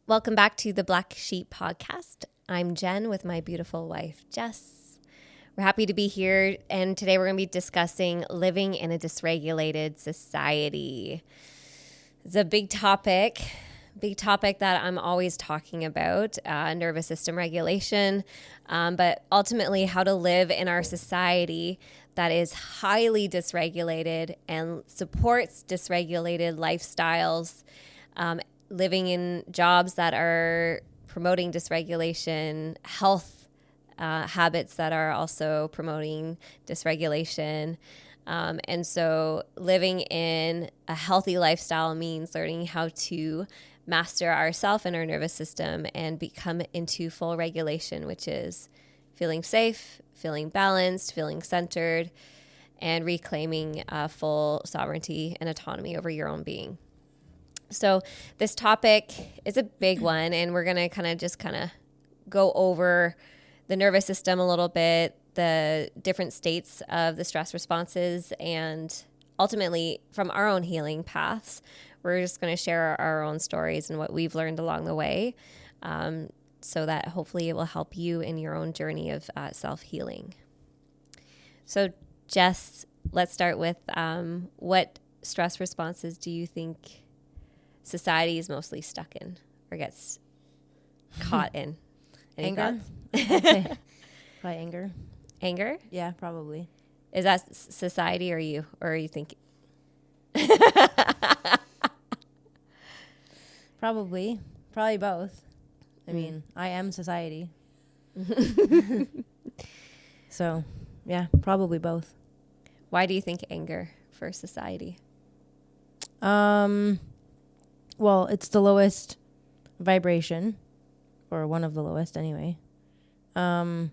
Welcome back to the Black Sheep Podcast. I'm Jen with my beautiful wife, Jess. We're happy to be here, and today we're going to be discussing living in a dysregulated society. It's a big topic that I'm always talking about, nervous system regulation, but ultimately how to live in our society that is highly dysregulated and supports dysregulated lifestyles, living in jobs that are promoting dysregulation, health habits that are also promoting dysregulation. And so living in a healthy lifestyle means learning how to master ourselves and our nervous system and become into full regulation, which is feeling safe, feeling balanced, feeling centered, and reclaiming full sovereignty and autonomy over your own being. So this topic is a big one, and we're going to kind of go over the nervous system a little bit, the different states of the stress responses, and ultimately from our own healing paths, we're just going to share our own stories and what we've learned along the way, so that hopefully it will help you in your own journey of self-healing. So Jess, let's start with what stress responses do you think society is mostly stuck in or gets caught in? Any Anger? thoughts? I'd say probably anger. Anger? Yeah, probably. Is that society or you? Or are you thinking? Probably both. I mean, I am society. So, yeah, probably both. Why do you think anger for society? Well, it's the lowest vibration, or one of the lowest anyway. So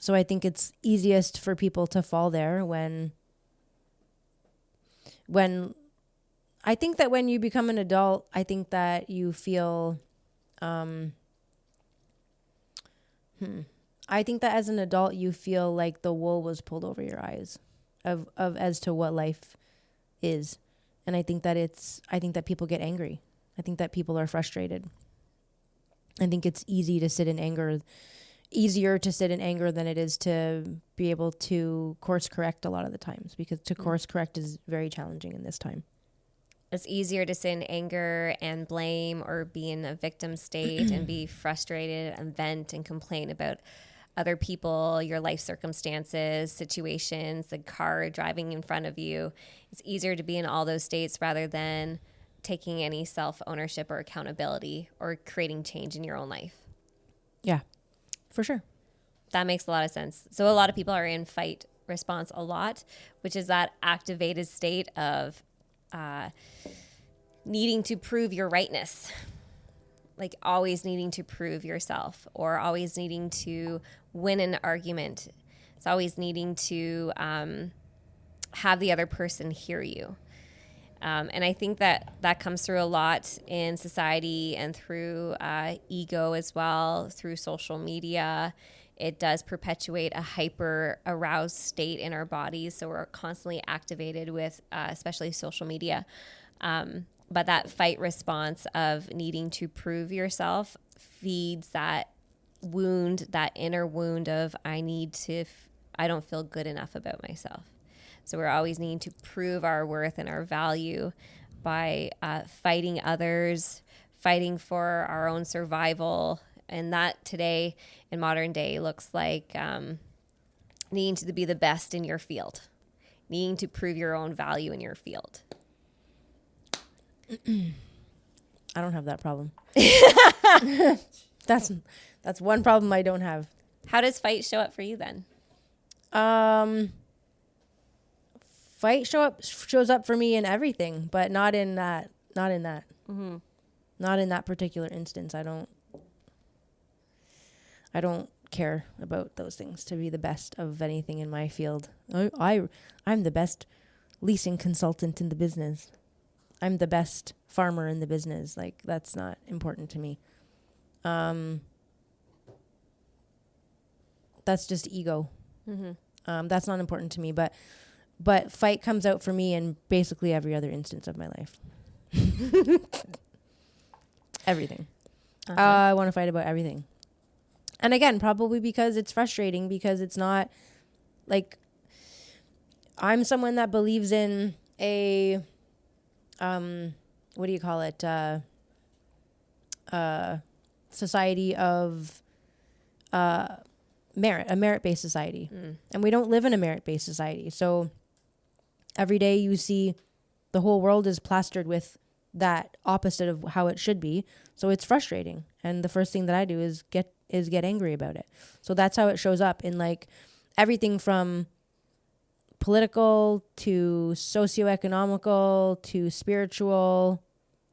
I think it's easiest for people to fall there when I think that when you become an adult, I think that you feel, I think that as an adult, you feel like the wool was pulled over your eyes of as to what life is. And I think that people get angry. I think that people are frustrated. I think it's easier to sit in anger than it is to be able to course correct a lot of the times, because to course correct is very challenging in this time. It's easier to sit in anger and blame or be in a victim state and be frustrated and vent and complain about other people, your life circumstances, situations, the car driving in front of you. It's easier to be in all those states rather than taking any self-ownership or accountability or creating change in your own life. Yeah, for sure. That makes a lot of sense. So a lot of people are in fight response a lot, which is that activated state of needing to prove your rightness, like always needing to prove yourself or always needing to win an argument. It's always needing to have the other person hear you. And I think that comes through a lot in society and through ego as well, through social media. It does perpetuate a hyper aroused state in our bodies. So we're constantly activated with especially social media. But that fight response of needing to prove yourself feeds that wound, that inner wound of I don't feel good enough about myself. So we're always needing to prove our worth and our value by fighting others, fighting for our own survival. And that today in modern day looks like needing to be the best in your field, needing to prove your own value in your field. I don't have that problem. That's one problem I don't have. How does fight show up for you then? Fight shows up for me in everything, but not in that. Mm-hmm. Not in that particular instance. I don't care about those things to be the best of anything in my field. I'm the best leasing consultant in the business. I'm the best farmer in the business. Like, that's not important to me. That's just ego. Mm-hmm. That's not important to me, but fight comes out for me in basically every other instance of my life. Everything. I want to fight about everything. And again, probably because it's frustrating, because it's not like, I'm someone that believes in a, what do you call it? Society of merit, a merit-based society. And we don't live in a merit-based society. So every day you see the whole world is plastered with that opposite of how it should be. So it's frustrating. And the first thing that I do is get angry about it. So that's how it shows up in like everything from political to socioeconomical to spiritual,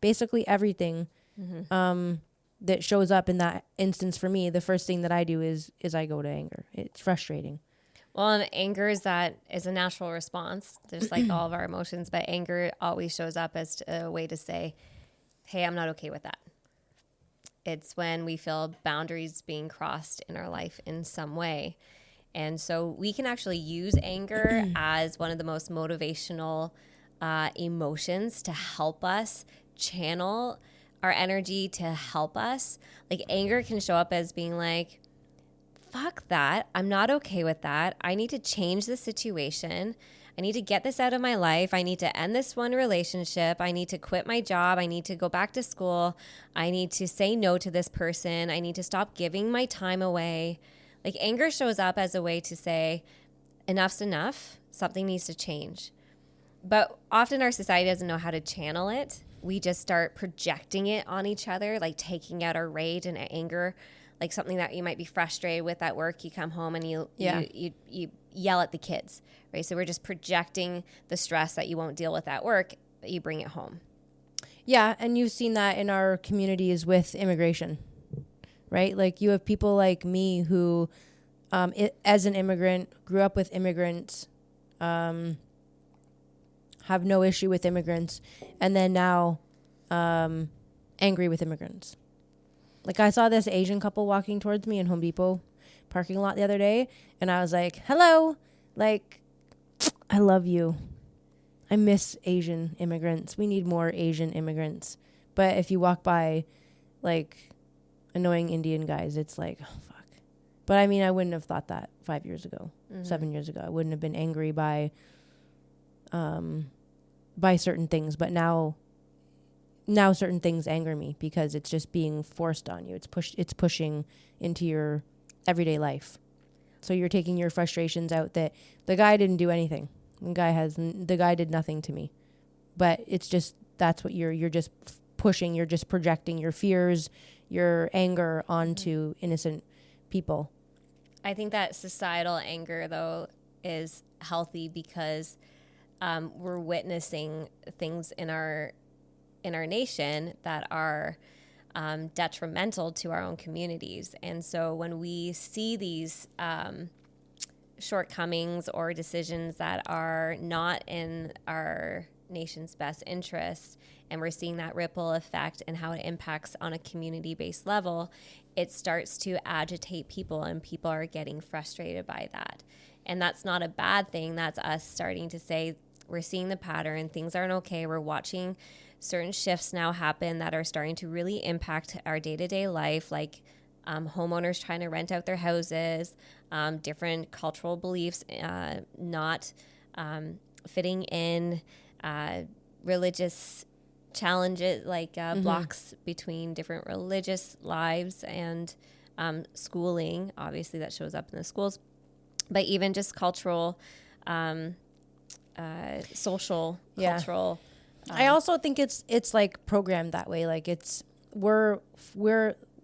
basically everything that shows up in that instance. For me, the first thing that I do is I go to anger. It's frustrating. Well, and anger is a natural response, just like all of our emotions, but anger always shows up as a way to say, hey, I'm not okay with that. It's when we feel boundaries being crossed in our life in some way. And so we can actually use anger as one of the most motivational emotions to help us channel our energy, to help us. Like, anger can show up as being like, fuck that. I'm not okay with that. I need to change the situation. I need to get this out of my life. I need to end this one relationship. I need to quit my job. I need to go back to school. I need to say no to this person. I need to stop giving my time away. Like, anger shows up as a way to say, enough's enough. Something needs to change. But often our society doesn't know how to channel it. We just start projecting it on each other, like taking out our rage and anger, like something that you might be frustrated with at work. You come home and you yell at the kids, right? So we're just projecting the stress that you won't deal with at work, but you bring it home. Yeah, and you've seen that in our communities with immigration, right? Like, you have people like me who, as an immigrant, grew up with immigrants, have no issue with immigrants, and then now angry with immigrants. Like, I saw this Asian couple walking towards me in Home Depot parking lot the other day, and I was like, hello, like, I love you. I miss Asian immigrants. We need more Asian immigrants. But if you walk by, like, annoying Indian guys, it's like, oh, fuck. But I mean, I wouldn't have thought that 5 years ago, 7 years ago. I wouldn't have been angry by certain things, but now certain things anger me because it's just being forced on you. It's pushing into your everyday life. So you're taking your frustrations out that the guy didn't do anything. The guy did nothing to me. But it's just, that's what you're just pushing, you're just projecting your fears, your anger onto innocent people. I think that societal anger, though, is healthy because we're witnessing things in our nation that are detrimental to our own communities. And so when we see these shortcomings or decisions that are not in our nation's best interest, and we're seeing that ripple effect and how it impacts on a community-based level, it starts to agitate people, and people are getting frustrated by that. And that's not a bad thing. That's us starting to say, we're seeing the pattern, things aren't okay. We're watching certain shifts now happen that are starting to really impact our day-to-day life, like homeowners trying to rent out their houses, different cultural beliefs not fitting in, religious challenges, like blocks between different religious lives, and schooling, obviously that shows up in the schools, but even just cultural, social, cultural. I also think it's like programmed that way. Like, it's we're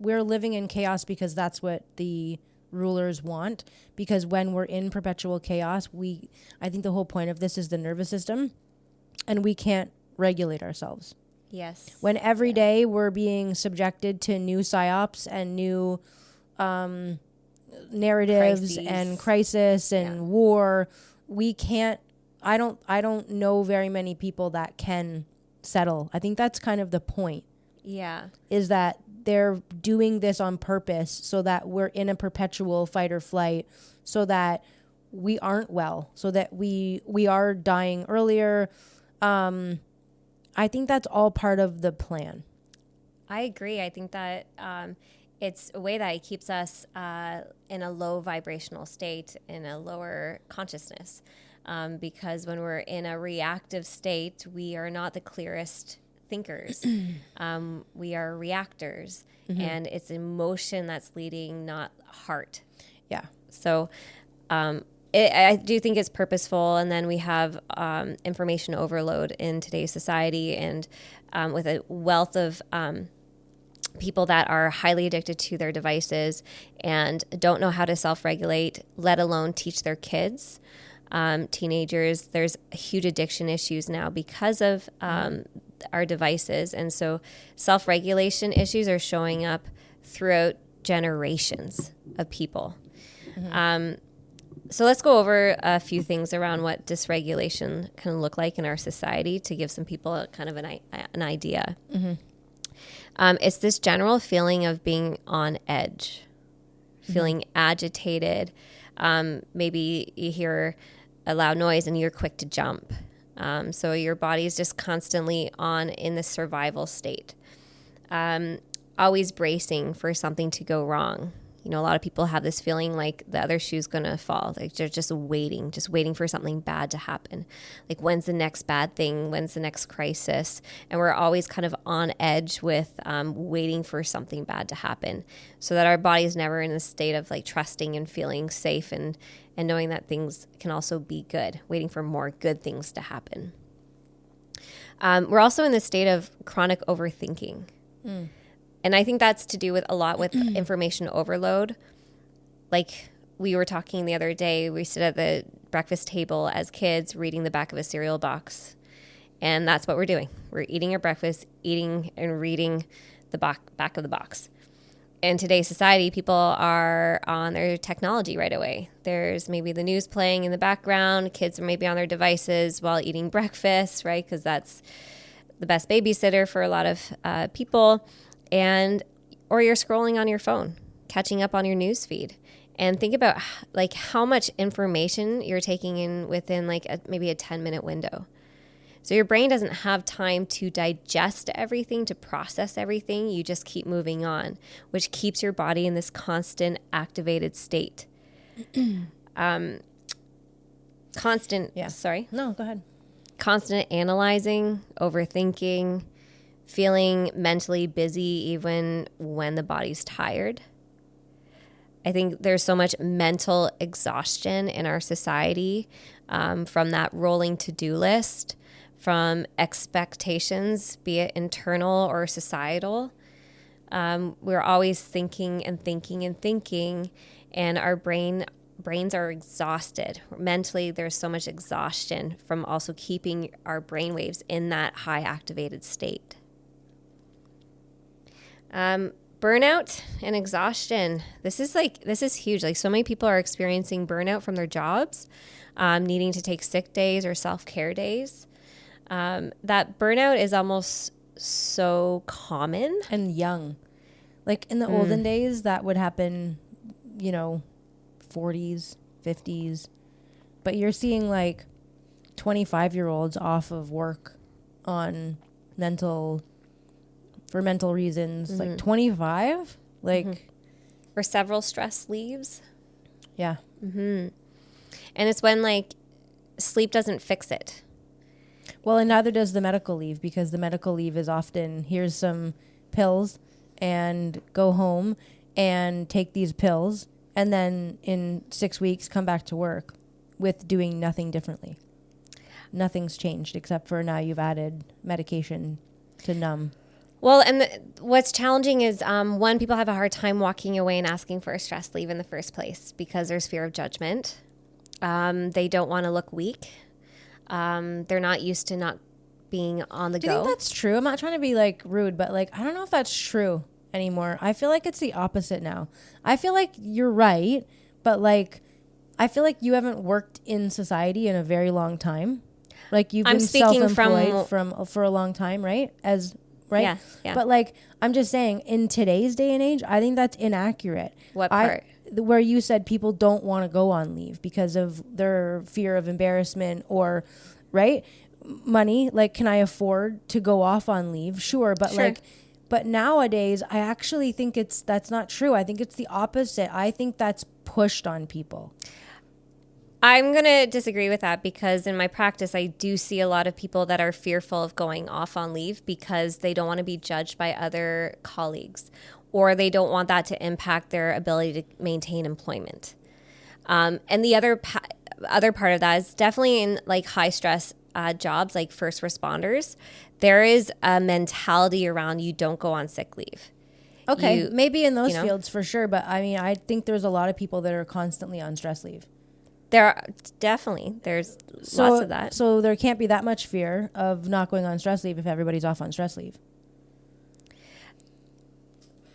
living in chaos because that's what the rulers want. Because when we're in perpetual chaos, I think the whole point of this is the nervous system, and we can't regulate ourselves. Yes. When every day we're being subjected to new psyops and new narratives and crisis and war, we can't. I don't know very many people that can settle. I think that's kind of the point. Yeah. Is that they're doing this on purpose so that we're in a perpetual fight or flight, so that we aren't well, so that we are dying earlier. I think that's all part of the plan. I agree. I think that it's a way that it keeps us in a low vibrational state, in a lower consciousness. Because when we're in a reactive state, we are not the clearest thinkers. We are reactors, and it's emotion that's leading, not heart. Yeah. So I do think it's purposeful. And then we have information overload in today's society, and with a wealth of people that are highly addicted to their devices and don't know how to self-regulate, let alone teach their kids. Teenagers, there's huge addiction issues now because of our devices. And so self-regulation issues are showing up throughout generations of people. So let's go over a few things around what dysregulation can look like in our society to give some people a kind of an idea. It's this general feeling of being on edge, feeling agitated. Maybe you hear a loud noise and you're quick to jump. So your body is just constantly in the survival state. Always bracing for something to go wrong. You know, a lot of people have this feeling like the other shoe's going to fall. Like they're just waiting for something bad to happen. Like when's the next bad thing? When's the next crisis? And we're always kind of on edge with waiting for something bad to happen, so that our body's never in a state of like trusting and feeling safe and knowing that things can also be good, waiting for more good things to happen. We're also in the state of chronic overthinking. And I think that's to do with a lot with information overload. Like we were talking the other day, we sit at the breakfast table as kids reading the back of a cereal box. And that's what we're doing. We're eating our breakfast, eating and reading the back of the box. In today's society, people are on their technology right away. There's maybe the news playing in the background. Kids are maybe on their devices while eating breakfast, right? Because that's the best babysitter for a lot of people. Or you're scrolling on your phone, catching up on your news feed. And think about like how much information you're taking in within like maybe a 10-minute window. So your brain doesn't have time to digest everything, to process everything. You just keep moving on, which keeps your body in this constant activated state. Sorry. No, go ahead. Constant analyzing, overthinking, feeling mentally busy even when the body's tired. I think there's so much mental exhaustion in our society from that rolling to-do list, from expectations, be it internal or societal. We're always thinking and thinking and thinking, and our brains are exhausted. Mentally, there's so much exhaustion from also keeping our brain waves in that high activated state. Burnout and exhaustion. This is huge. Like so many people are experiencing burnout from their jobs, needing to take sick days or self-care days. That burnout is almost so common. And young. Like in the olden days, that would happen, 40s, 50s. But you're seeing like 25-year-olds off of work on mental reasons, like 25, like or several stress leaves. Yeah. And it's when like sleep doesn't fix it. Well, and neither does the medical leave, because the medical leave is often, here's some pills and go home and take these pills, and then in 6 weeks come back to work with doing nothing differently. Nothing's changed except for now you've added medication to numb. Well, and what's challenging is, one, people have a hard time walking away and asking for a stress leave in the first place because there's fear of judgment. They don't want to look weak. They're not used to not being on the go. Do you think that's true? I'm not trying to be like rude, but like, I don't know if that's true anymore. I feel like it's the opposite now. I feel like you're right, but like, I feel like you haven't worked in society in a very long time. Like you've been self-employed for a long time, right? Right? Yeah. But like, I'm just saying, in today's day and age, I think that's inaccurate. What part? Where you said people don't want to go on leave because of their fear of embarrassment or, right? Money, like, can I afford to go off on leave? Sure. But But nowadays, I actually think that's not true. I think it's the opposite. I think that's pushed on people. I'm going to disagree with that because in my practice, I do see a lot of people that are fearful of going off on leave because they don't want to be judged by other colleagues, or they don't want that to impact their ability to maintain employment. And the other part of that is definitely in like high stress jobs like first responders, there is a mentality around you don't go on sick leave. Okay, maybe in those fields for sure. But I mean, I think there's a lot of people that are constantly on stress leave. There's lots of that. So there can't be that much fear of not going on stress leave if everybody's off on stress leave.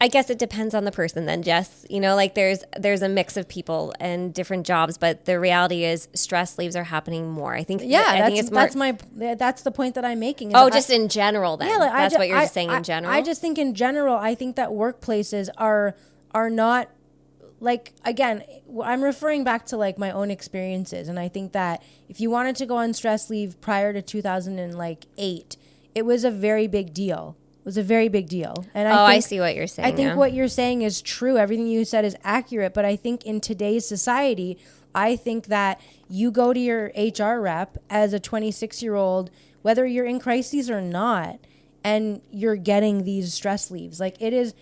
I guess it depends on the person then, Jess. Like there's a mix of people and different jobs, but the reality is stress leaves are happening more. I think that's the point that I'm making. Just in general then. Yeah, that's what you're saying in general. I just think in general, I think that workplaces are not like, again, I'm referring back to like my own experiences, and I think that if you wanted to go on stress leave prior to 2008, it was a very big deal. It was a very big deal. And I see what you're saying. I think what you're saying is true. Everything you said is accurate. But I think in today's society, I think that you go to your HR rep as a 26-year-old, whether you're in crises or not, and you're getting these stress leaves. Like it is,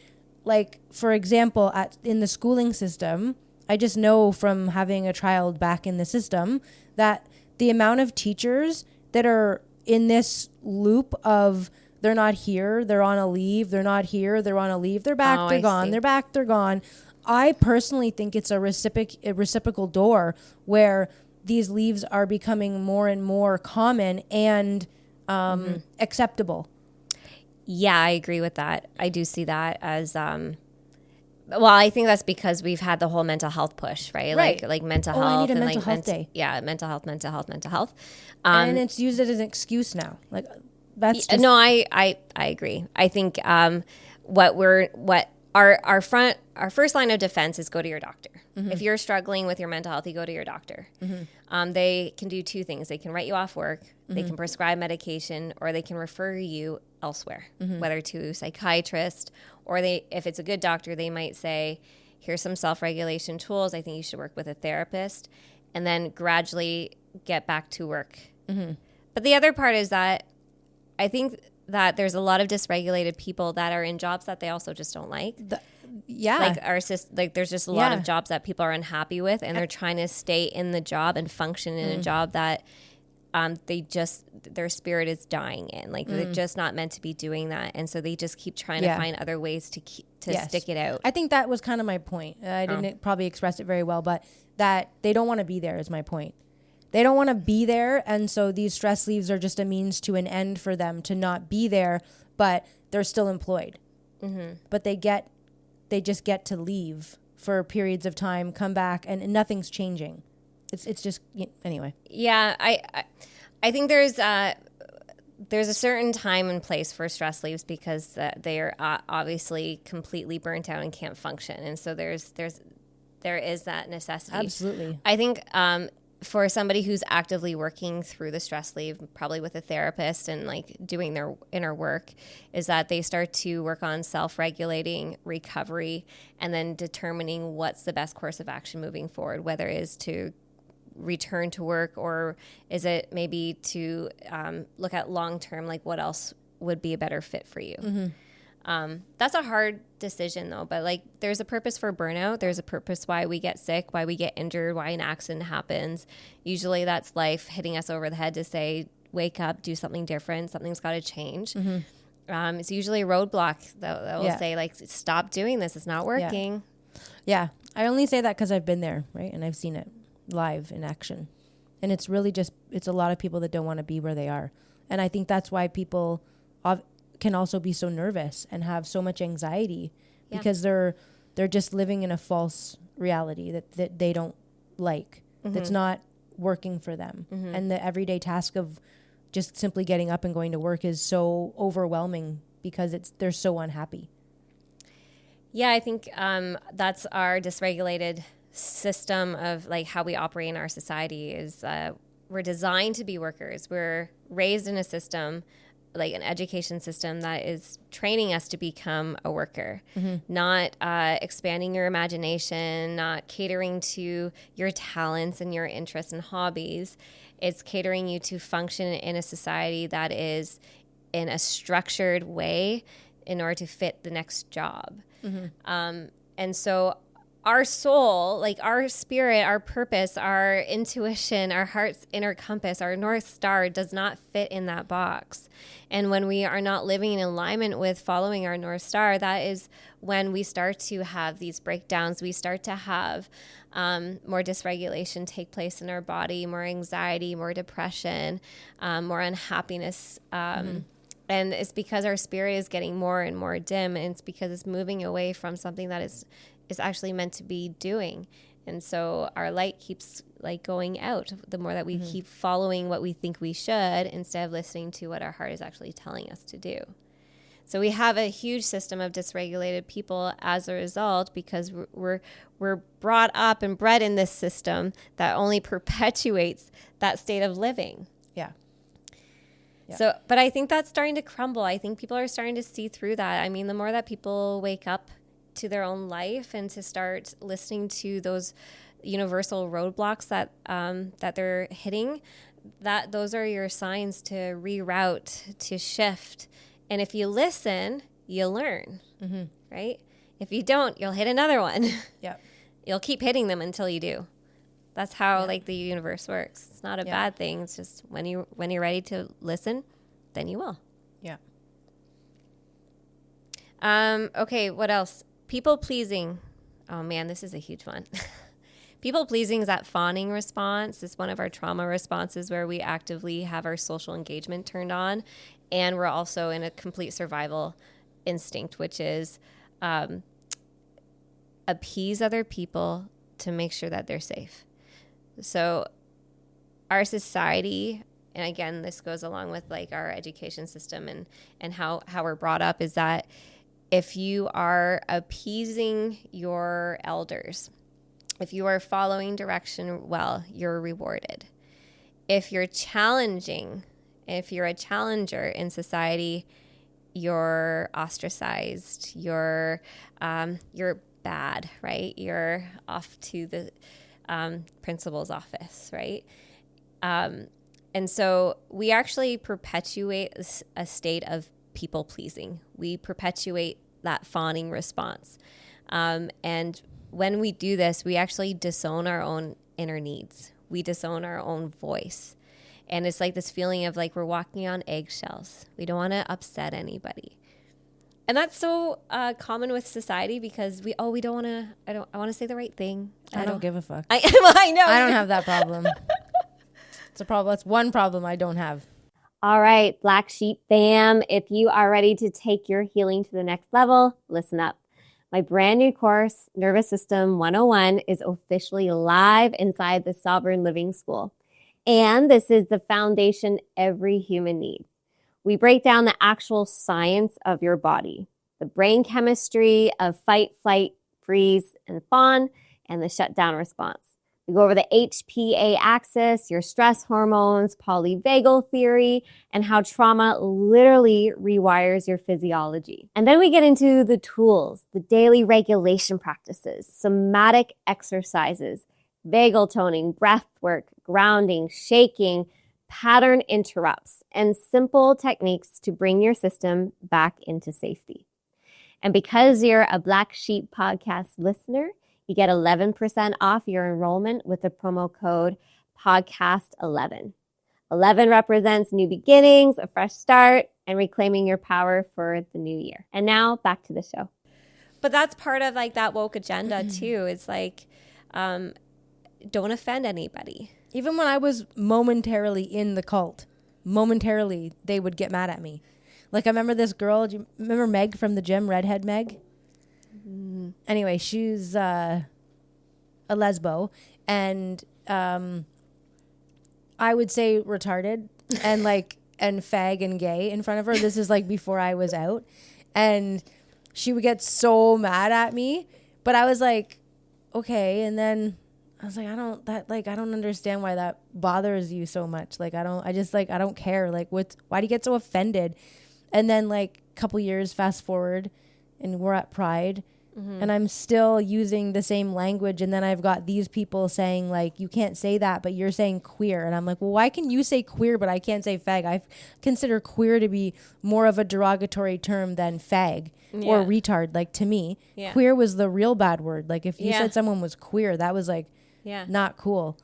like, for example, in the schooling system, I just know from having a child back in the system that the amount of teachers that are in this loop of they're not here, they're on a leave, they're not here, they're on a leave, they're back, they're gone, they're back, they're gone. I personally think it's a reciprocal door where these leaves are becoming more and more common and acceptable. Yeah, I agree with that. I do see that as, I think that's because we've had the whole mental health push, right? Like mental health. I need a mental health day. Yeah, mental health. And it's used as an excuse now. Like that's just... No, I agree. I think our first line of defense is go to your doctor. Mm-hmm. If you're struggling with your mental health, you go to your doctor. Mm-hmm. They can do two things. They can write you off work, they can prescribe medication, or they can refer you elsewhere, whether to a psychiatrist, or if it's a good doctor, they might say, here's some self-regulation tools. I think you should work with a therapist, and then gradually get back to work. Mm-hmm. But the other part is that I think that there's a lot of dysregulated people that are in jobs that they also just don't like. There's just a lot of jobs that people are unhappy with, and they're trying to stay in the job and function in a job that their spirit is dying in. Like they're just not meant to be doing that, and so they just keep trying to find other ways to stick it out. I think that was kind of my point. I didn't probably express it very well, but that they don't want to be there is my point. They don't want to be there, and so these stress leaves are just a means to an end for them to not be there, but they're still employed. Mm-hmm. But they just get to leave for periods of time, come back, and nothing's changing. It's just anyway. Yeah, I think there's a certain time and place for stress leaves because they are obviously completely burnt out and can't function, and so there is that necessity. Absolutely. I think for somebody who's actively working through the stress leave, probably with a therapist and like doing their inner work, is that they start to work on self-regulating recovery and then determining what's the best course of action moving forward, whether it is to return to work or is it maybe to look at long-term, like what else would be a better fit for you. Mm-hmm. That's a hard decision though, but like there's a purpose for burnout. There's a purpose why we get sick, why we get injured, why an accident happens. Usually that's life hitting us over the head to say, wake up, do something different. Something's got to change. Mm-hmm. It's usually a roadblock that will say like, stop doing this. It's not working. Yeah. I only say that because I've been there, right? And I've seen it live in action. And it's really it's a lot of people that don't want to be where they are. And I think that's why people can also be so nervous and have so much anxiety because they're just living in a false reality that they don't like, that's not working for them. And the everyday task of just simply getting up and going to work is so overwhelming because they're so unhappy. Yeah, I think that's our dysregulated system of like how we operate in our society is we're designed to be workers. We're raised in a system like an education system that is training us to become a worker, not expanding your imagination, not catering to your talents and your interests and hobbies. It's catering you to function in a society that is in a structured way in order to fit the next job. And so our soul, like our spirit, our purpose, our intuition, our heart's inner compass, our North Star does not fit in that box. And when we are not living in alignment with following our North Star, that is when we start to have these breakdowns. We start to have more dysregulation take place in our body, more anxiety, more depression, more unhappiness. And it's because our spirit is getting more and more dim, and it's because it's moving away from something that is actually meant to be doing. And so our light keeps like going out the more that we keep following what we think we should instead of listening to what our heart is actually telling us to do. So we have a huge system of dysregulated people as a result, because we're brought up and bred in this system that only perpetuates that state of living. Yeah. So, but I think that's starting to crumble. I think people are starting to see through that. I mean, the more that people wake up to their own life and to start listening to those universal roadblocks that that they're hitting, that those are your signs to reroute, to shift. And if you listen, you'll learn, right? If you don't, you'll hit another one. Yeah. You'll keep hitting them until you do. That's how like the universe works. It's not a bad thing. It's just when you're ready to listen, then you will. Yeah. Okay, what else? People pleasing. Oh man, this is a huge one. People pleasing is that fawning response. It's one of our trauma responses where we actively have our social engagement turned on, and we're also in a complete survival instinct, which is appease other people to make sure that they're safe. So our society, and again, this goes along with like our education system and how we're brought up, is that if you are appeasing your elders, if you are following direction well, you're rewarded. If you're challenging, if you're a challenger in society, you're ostracized, you're bad, right? You're off to the principal's office, right? And so we actually perpetuate a state of people pleasing. We perpetuate that fawning response. And when we do this, we actually disown our own inner needs. We disown our own voice. And it's like this feeling of like we're walking on eggshells. We don't want to upset anybody. And that's so common with society because we don't want to, I want to say the right thing. I don't give a fuck. I know. I don't have that problem. It's a problem. That's one problem I don't have. All right, Black Sheep fam, if you are ready to take your healing to the next level, listen up. My brand new course, Nervous System 101, is officially live inside the Sovereign Living School. And this is the foundation every human needs. We break down the actual science of your body, the brain chemistry of fight, flight, freeze, and fawn, and the shutdown response. We go over the HPA axis, your stress hormones, polyvagal theory, and how trauma literally rewires your physiology. And then we get into the tools, the daily regulation practices, somatic exercises, vagal toning, breath work, grounding, shaking, pattern interrupts, and simple techniques to bring your system back into safety. And because you're a Black Sheep podcast listener, you get 11% off your enrollment with the promo code podcast11. 11 represents new beginnings, a fresh start, and reclaiming your power for the new year. And now back to the show. But that's part of like that woke agenda too. It's like, don't offend anybody. Even when I was momentarily in the cult, momentarily they would get mad at me. Like I remember this girl, do you remember Meg from the gym, redhead Meg? Anyway, she's a lesbo, and I would say retarded and like and fag and gay in front of her. This is like before I was out, and she would get so mad at me. But I was like, okay, and then I was like, I don't understand why that bothers you so much. Like, I don't care. Like, why do you get so offended? And then like a couple years fast forward and we're at Pride and I'm still using the same language. And then I've got these people saying like, you can't say that, but you're saying queer. And I'm like, well, why can you say queer, but I can't say fag? I consider queer to be more of a derogatory term than fag or retard. Like to me, queer was the real bad word. Like if you said someone was queer, that was like not cool.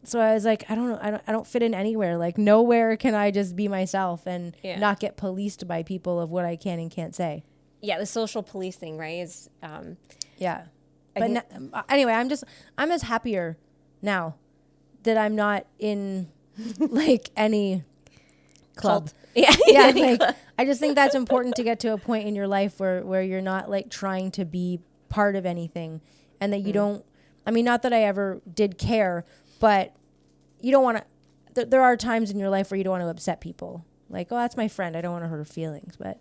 So I was like, I don't know. I don't fit in anywhere. Like nowhere can I just be myself and not get policed by people of what I can and can't say. Yeah. The social policing, right? Is, But anyway, I'm as happier now that I'm not in like any club. Like I just think that's important to get to a point in your life where you're not like trying to be part of anything and that you don't, I mean, not that I ever did care, but you don't want to, there are times in your life where you don't want to upset people. Like, oh, that's my friend. I don't want to hurt her feelings. But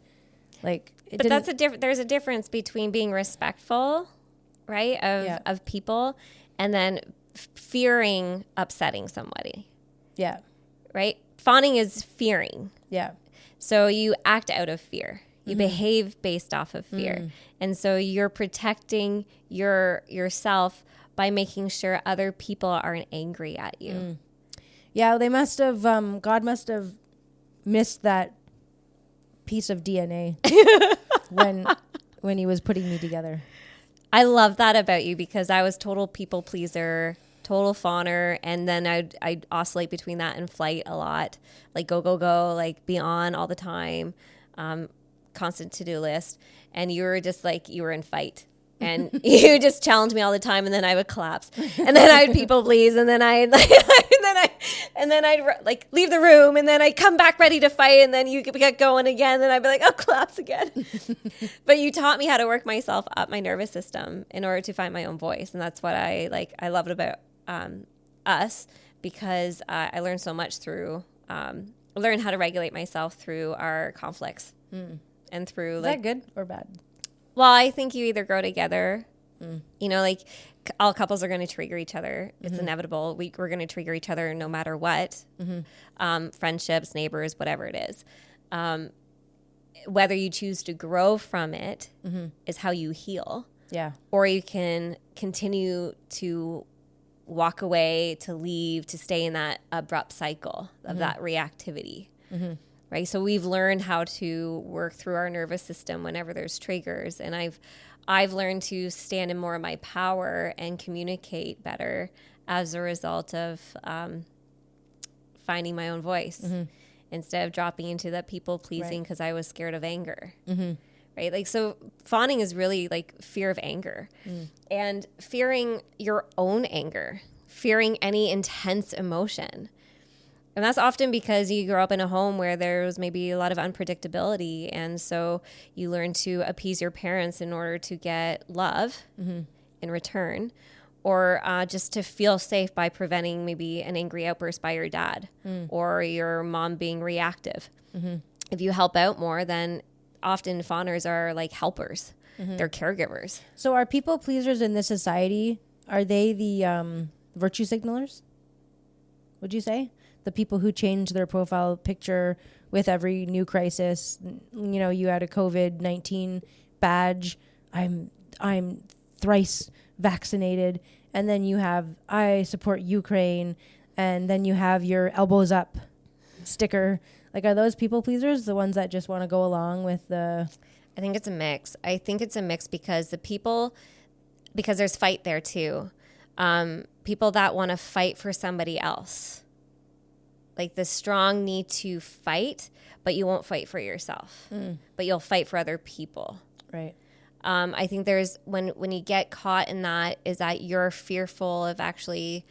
like, there's a difference between being respectful, right, of people and then fearing upsetting somebody. Yeah. Right? Fawning is fearing. Yeah. So you act out of fear. You behave based off of fear. And so you're protecting yourself by making sure other people aren't angry at you. Yeah, they must have, God must have missed that piece of DNA when he was putting me together. I love that about you because I was total people pleaser, total fawner, and then I'd oscillate between that and flight a lot. Like go, like be on all the time, constant to-do list. And you were just like, you were in fight. And you just challenged me all the time, and then I would collapse, and then I'd people please, and then I'd like leave the room, and then I'd come back ready to fight, and then you get going again, and I'd be like, oh, collapse again. But you taught me how to work myself up my nervous system in order to find my own voice, and that's what I loved about us because I learned so much through learn how to regulate myself through our conflicts and through Is that good or bad? Well, I think you either grow together, you know, like all couples are going to trigger each other. It's inevitable. We're going to trigger each other no matter what. Friendships, neighbors, whatever it is. Whether you choose to grow from it is how you heal. Yeah. Or you can continue to walk away, to leave, to stay in that abrupt cycle of that reactivity. Right. So we've learned how to work through our nervous system whenever there's triggers. And I've learned to stand in more of my power and communicate better as a result of finding my own voice instead of dropping into that people pleasing because I was scared of anger. Right. Like, so fawning is really like fear of anger and fearing your own anger, fearing any intense emotion. And that's often because you grew up in a home where there was maybe a lot of unpredictability. And so you learn to appease your parents in order to get love in return, or just to feel safe by preventing maybe an angry outburst by your dad or your mom being reactive. If you help out more, then often fawners are like helpers. They're caregivers. So are people pleasers in this society, are they the virtue signalers? Would you say? The people who change their profile picture with every new crisis. You know, you had a COVID-19 badge. I'm thrice vaccinated. And then you have, I support Ukraine. And then you have your elbows up sticker. Like, are those people pleasers the ones that just want to go along with the... I think it's a mix. I think it's a mix because because there's fight there too. People that want to fight for somebody else. Like the strong need to fight, but you won't fight for yourself. But you'll fight for other people. Right. I think there's when you get caught in that is that you're fearful of actually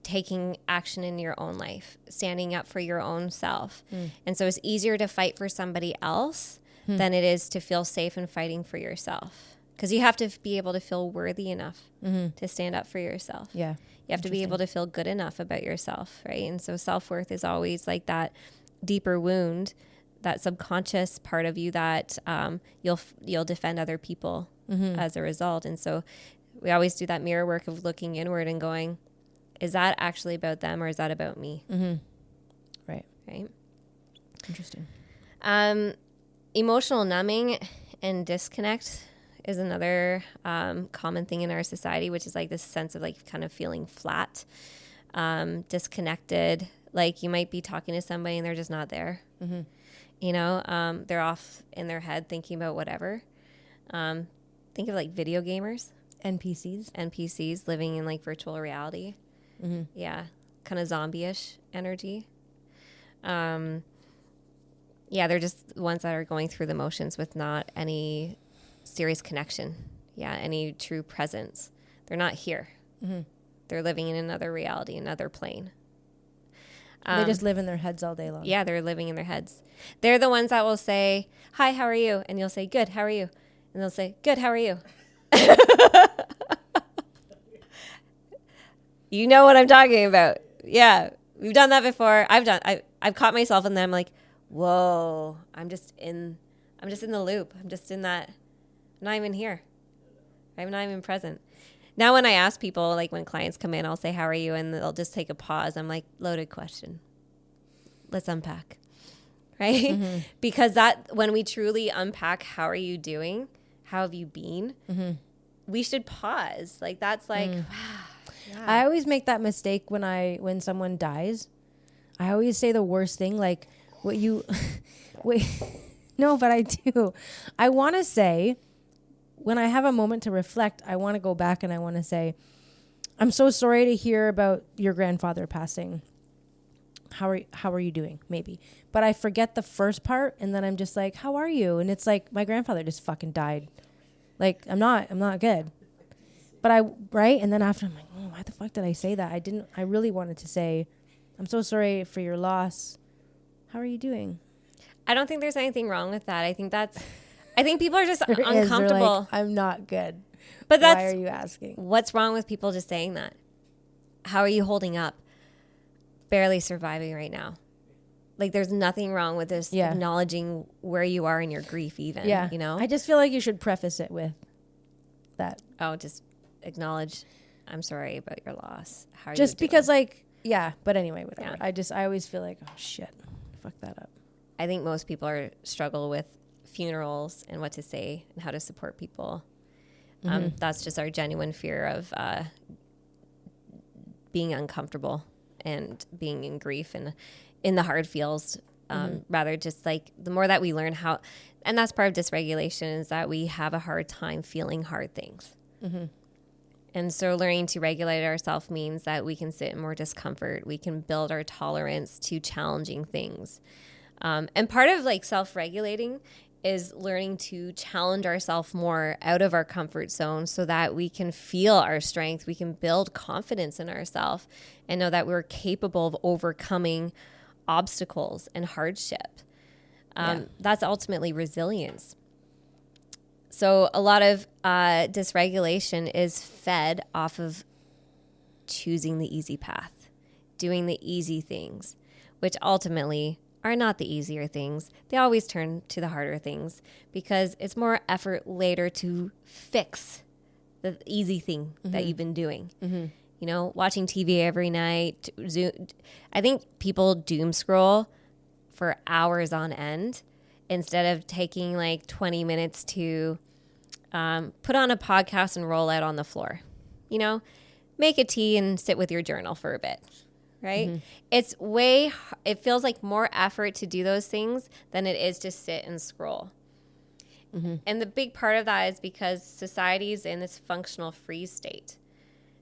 taking action in your own life, standing up for your own self. And so it's easier to fight for somebody else than it is to feel safe in fighting for yourself. Because you have to be able to feel worthy enough to stand up for yourself. Yeah. You have to be able to feel good enough about yourself, right? And so self-worth is always like that deeper wound, that subconscious part of you that you'll defend other people as a result. And so We always do that mirror work of looking inward and going, is that actually about them or is that about me? Mm-hmm. Right. Interesting. Emotional numbing and disconnect is another common thing in our society, which is like this sense of like kind of feeling flat, disconnected. Like you might be talking to somebody and they're just not there. Mm-hmm. You know, they're off in their head thinking about whatever. Think of like video gamers. NPCs living in like virtual reality. Mm-hmm. Yeah. Kind of zombie-ish energy. They're just ones that are going through the motions with not any serious connection. Yeah. Any true presence. They're not here. Mm-hmm. They're living in another reality, another plane. They just live in their heads all day long. Yeah, they're living in their heads. They're the ones that will say, hi, how are you? And you'll say, good, how are you? And they'll say, good, how are you? You know what I'm talking about. Yeah, we've done that before. I've caught myself in them like, whoa, I'm just in the loop. I'm just in that. I'm not even here. I'm not even present. Now when I ask people, like when clients come in, I'll say, how are you? And they'll just take a pause. I'm like, loaded question. Let's unpack. Right? Mm-hmm. Because that when we truly unpack, how are you doing? How have you been? Mm-hmm. We should pause. Like that's like, wow. Yeah. I always make that mistake when someone dies. I always say the worst thing, like wait, no, but I do. I want to say, when I have a moment to reflect, I want to go back and I want to say, I'm so sorry to hear about your grandfather passing. How are you doing? Maybe. But I forget the first part and then I'm just like, how are you? And it's like, my grandfather just fucking died. Like, I'm not good. But right? And then after I'm like, oh, why the fuck did I say that? I really wanted to say, I'm so sorry for your loss. How are you doing? I don't think there's anything wrong with that. I think people are just There uncomfortable. Like, I'm not good. But why are you asking? What's wrong with people just saying that? How are you holding up? Barely surviving right now. Like there's nothing wrong with this acknowledging where you are in your grief even. Yeah. You know? I just feel like you should preface it with that. Oh, just acknowledge, I'm sorry about your loss. How are just you doing? because like, yeah, but anyway, whatever. Yeah. I always feel like, oh shit, fuck that up. I think most people struggle with funerals and what to say and how to support people. Mm-hmm. That's just our genuine fear of being uncomfortable and being in grief and in the hard feels. Rather just like the more that we learn how, and that's part of dysregulation, is that we have a hard time feeling hard things. Mm-hmm. And so learning to regulate ourselves means that we can sit in more discomfort. We can build our tolerance to challenging things. And part of like self-regulating is learning to challenge ourselves more out of our comfort zone so that we can feel our strength. We can build confidence in ourselves and know that we're capable of overcoming obstacles and hardship. That's ultimately resilience. So a lot of dysregulation is fed off of choosing the easy path, doing the easy things, which ultimately are not the easier things. They always turn to the harder things because it's more effort later to fix the easy thing that you've been doing. Mm-hmm. You know, watching TV every night. I think people doom scroll for hours on end instead of taking like 20 minutes to put on a podcast and roll out on the floor. You know, make a tea and sit with your journal for a bit. Right? Mm-hmm. It feels like more effort to do those things than it is to sit and scroll. Mm-hmm. And the big part of that is because society's in this functional freeze state.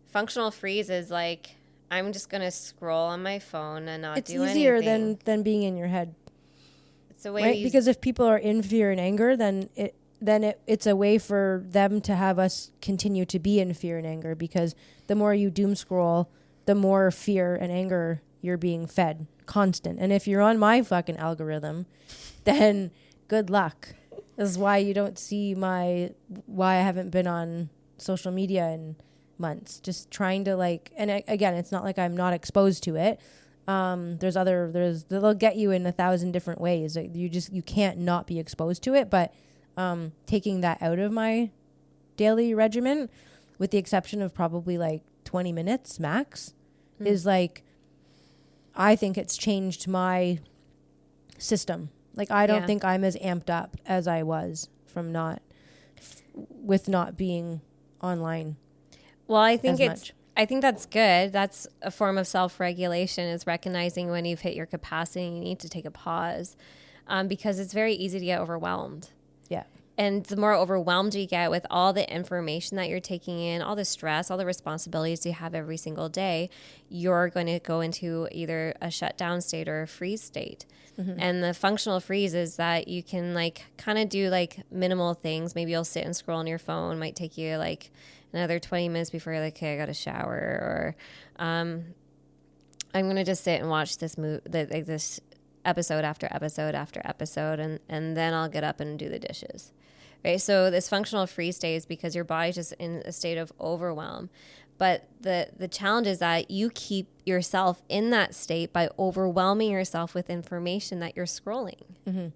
Functional freeze is like, I'm just going to scroll on my phone and not do anything. It's easier than being in your head. It's a way, right? Because if people are in fear and anger, then it's a way for them to have us continue to be in fear and anger, because the more you doom scroll, the more fear and anger you're being fed constant. And if you're on my fucking algorithm, then good luck. This is why you don't see why I haven't been on social media in months. Just trying to like, and again, it's not like I'm not exposed to it. They'll get you in 1,000 different ways. You can't not be exposed to it. But taking that out of my daily regimen, with the exception of probably like 20 minutes max, is like, I think it's changed my system. Like, I don't think I'm as amped up as I was from with not being online. Well, I think that's good. That's a form of self-regulation, is recognizing when you've hit your capacity and you need to take a pause, because it's very easy to get overwhelmed. Yeah. And the more overwhelmed you get with all the information that you're taking in, all the stress, all the responsibilities you have every single day, you're going to go into either a shutdown state or a freeze state. And the functional freeze is that you can like kind of do like minimal things. Maybe you'll sit and scroll on your phone. Might take you like another 20 minutes before you're like, okay, I got to shower, or I'm going to just sit and watch this this episode after episode after episode, and then I'll get up and do the dishes. Right? So this functional freeze state is because your body's just in a state of overwhelm. But the challenge is that you keep yourself in that state by overwhelming yourself with information that you're scrolling.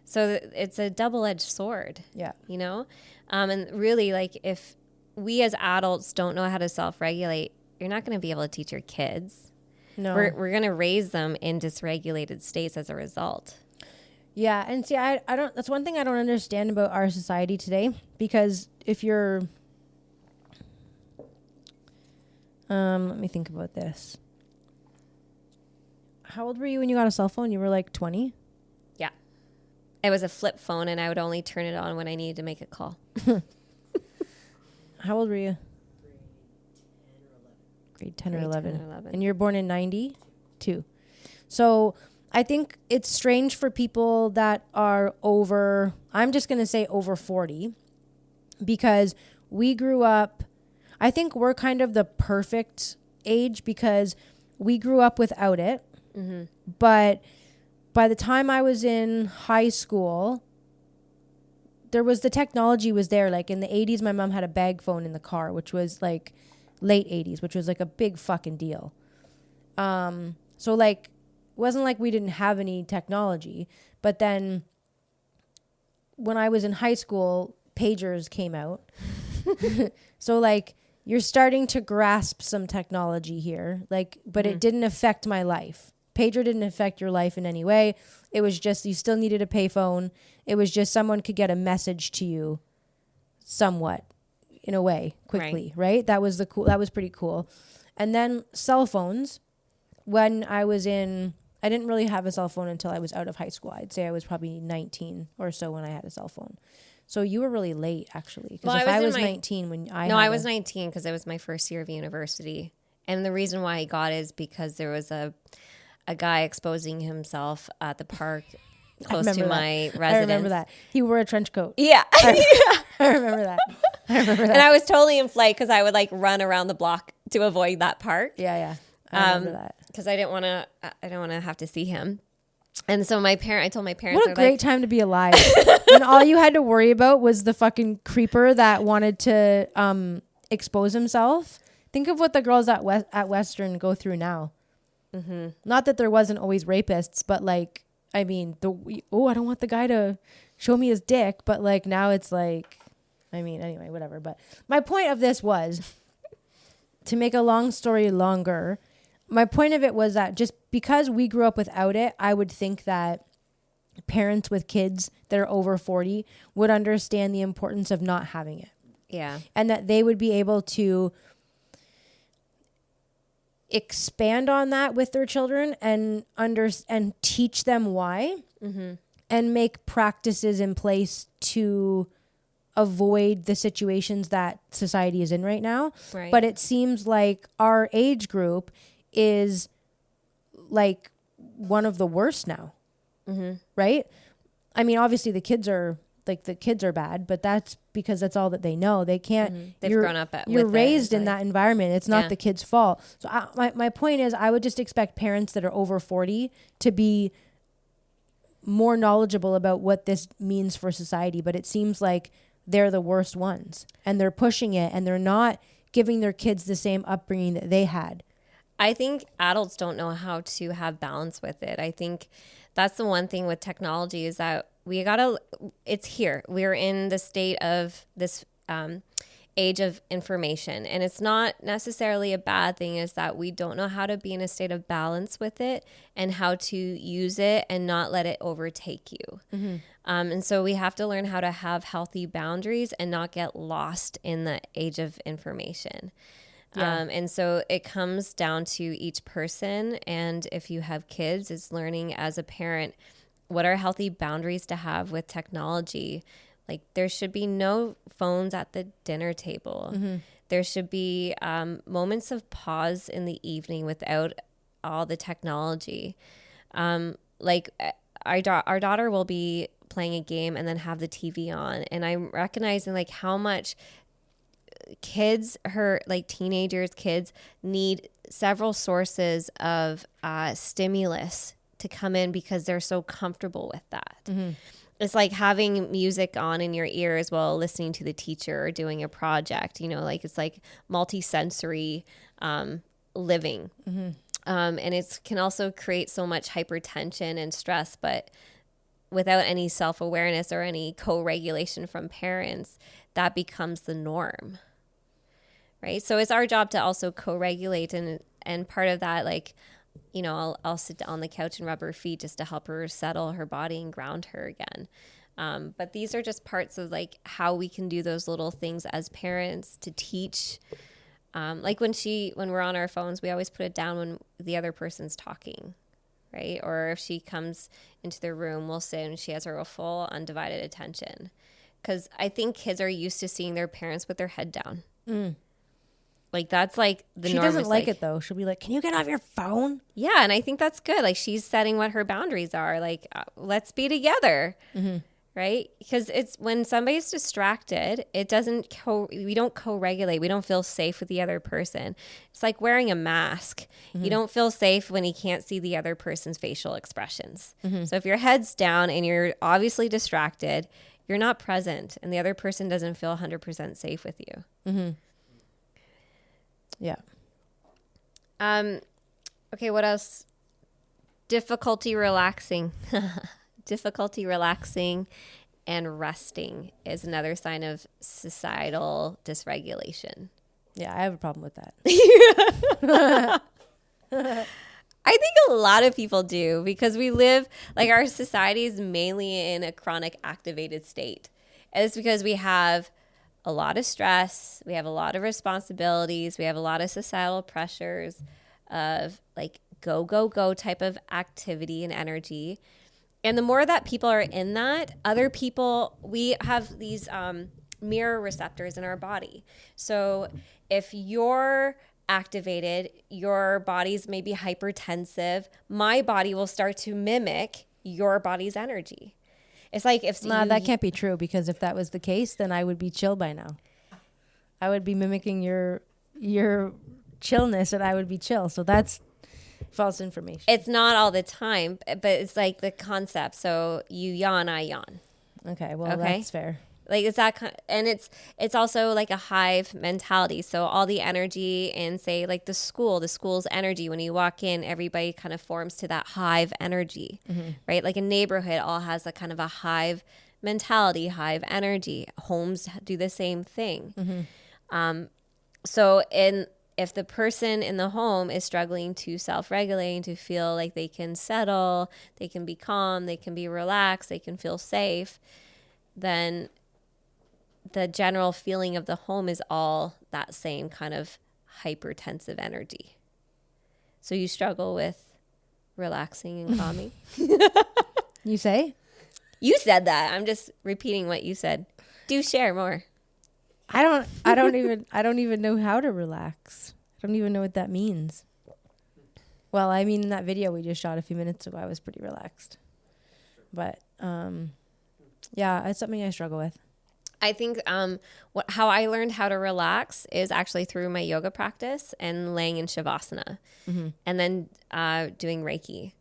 So it's a double-edged sword. Yeah. You know? And really, like, if we as adults don't know how to self-regulate, you're not going to be able to teach your kids. No. We're going to raise them in dysregulated states as a result. Yeah, and see, I don't. That's one thing I don't understand about our society today, because if you're, let me think about this. How old were you when you got a cell phone? You were like 20? Yeah. It was a flip phone, and I would only turn it on when I needed to make a call. How old were you? Grade 10 or 11. And you're born in 92. So I think it's strange for people that are over, I'm just going to say over 40, because we grew up, I think we're kind of the perfect age because we grew up without it. But by the time I was in high school, the technology was there. Like in the 80s, my mom had a bag phone in the car, which was like late 80s, which was like a big fucking deal. So like, it wasn't like we didn't have any technology, but then when I was in high school, pagers came out. So like, you're starting to grasp some technology here, like, but it didn't affect my life. Pager didn't affect your life in any way. It was just, you still needed a payphone. It was just someone could get a message to you somewhat, in a way, quickly, right? That was pretty cool. And then cell phones, when I didn't really have a cell phone until I was out of high school. I'd say I was probably 19 or so when I had a cell phone. So you were really late, actually. Because I was 19 when I was 19 because it was my first year of university. And the reason why I got it is because there was a guy exposing himself at the park close to my residence. I remember that. He wore a trench coat. Yeah. I remember that. And I was totally in flight because I would like run around the block to avoid that park. Yeah. I remember that. Because I didn't want to have to see him. And so I told my parents. What a great time to be alive. When all you had to worry about was the fucking creeper that wanted to expose himself. Think of what the girls at Western go through now. Not that there wasn't always rapists, but like, I mean, I don't want the guy to show me his dick. But like now it's like, I mean, anyway, whatever. But my point of this was, to make a long story longer, my point of it was that just because we grew up without it, I would think that parents with kids that are over 40 would understand the importance of not having it. Yeah. And that they would be able to expand on that with their children and teach them why, and make practices in place to avoid the situations that society is in right now. Right. But it seems like our age group is like one of the worst now. Right? I mean, obviously the kids are bad, but that's because that's all that they know. They can't. They've grown up you're raised in that environment. It's not the kid's fault. So my point is, I would just expect parents that are over 40 to be more knowledgeable about what this means for society. But it seems like they're the worst ones, and they're pushing it, and they're not giving their kids the same upbringing that they had. I think adults don't know how to have balance with it. I think that's the one thing with technology is that it's here. We're in the state of this age of information. And it's not necessarily a bad thing, is that we don't know how to be in a state of balance with it and how to use it and not let it overtake you. Mm-hmm. And so we have to learn how to have healthy boundaries and not get lost in the age of information. Yeah. And so it comes down to each person. And if you have kids, it's learning as a parent, what are healthy boundaries to have with technology? Like, there should be no phones at the dinner table. Mm-hmm. There should be moments of pause in the evening without all the technology. Like our daughter will be playing a game and then have the TV on. And I'm recognizing like how much kids, teenagers, kids need several sources of stimulus to come in because they're so comfortable with that. Mm-hmm. It's like having music on in your ears while listening to the teacher or doing a project, it's like multi-sensory living. Mm-hmm. And it can also create so much hypertension and stress, but without any self-awareness or any co-regulation from parents, that becomes the norm, right? So it's our job to also co-regulate, and part of that, I'll sit on the couch and rub her feet just to help her settle her body and ground her again. But these are just parts of how we can do those little things as parents to teach. When we're on our phones, we always put it down when the other person's talking, right? Or if she comes into the room, we'll sit and she has her full undivided attention. Because I think kids are used to seeing their parents with their head down. Mm. That's the norm. She doesn't like it though. She'll be like, "Can you get off your phone?" Yeah, and I think that's good. She's setting what her boundaries are. Let's be together, mm-hmm. right? Because it's when somebody's distracted, we don't co-regulate. We don't feel safe with the other person. It's like wearing a mask. Mm-hmm. You don't feel safe when you can't see the other person's facial expressions. Mm-hmm. So if your head's down and you're obviously distracted, you're not present, and the other person doesn't feel 100% safe with you. Mm-hmm. Yeah. Okay, what else? Difficulty relaxing. Difficulty relaxing and resting is another sign of societal dysregulation. Yeah, I have a problem with that. I think a lot of people do, because we live, our society is mainly in a chronic activated state. And it's because we have a lot of stress, we have a lot of responsibilities, we have a lot of societal pressures of go, go, go type of activity and energy. And the more that people are in that, other people, we have these mirror receptors in our body. So if you're activated, your body's maybe hypertensive, my body will start to mimic your body's energy. It's like if that can't be true, because if that was the case, then I would be chill by now. I would be mimicking your chillness, and I would be chill. So that's false information. It's not all the time, but it's like the concept. So you yawn, I yawn. Okay, well, that's fair. It's that and it's also like a hive mentality. So all the energy in, say, the school's energy, when you walk in, everybody kind of forms to that hive energy, mm-hmm. right? Like a neighborhood all has a kind of a hive mentality, hive energy. Homes do the same thing. Mm-hmm. If the person in the home is struggling to self-regulate, to feel like they can settle, they can be calm, they can be relaxed, they can feel safe, then the general feeling of the home is all that same kind of hypertensive energy. So you struggle with relaxing and calming? You say? You said that. I'm just repeating what you said. Do share more. I don't even know how to relax. I don't even know what that means. Well, I mean, in that video we just shot a few minutes ago, I was pretty relaxed. But yeah, it's something I struggle with. I think how I learned how to relax is actually through my yoga practice and laying in Shavasana, mm-hmm. and then doing Reiki.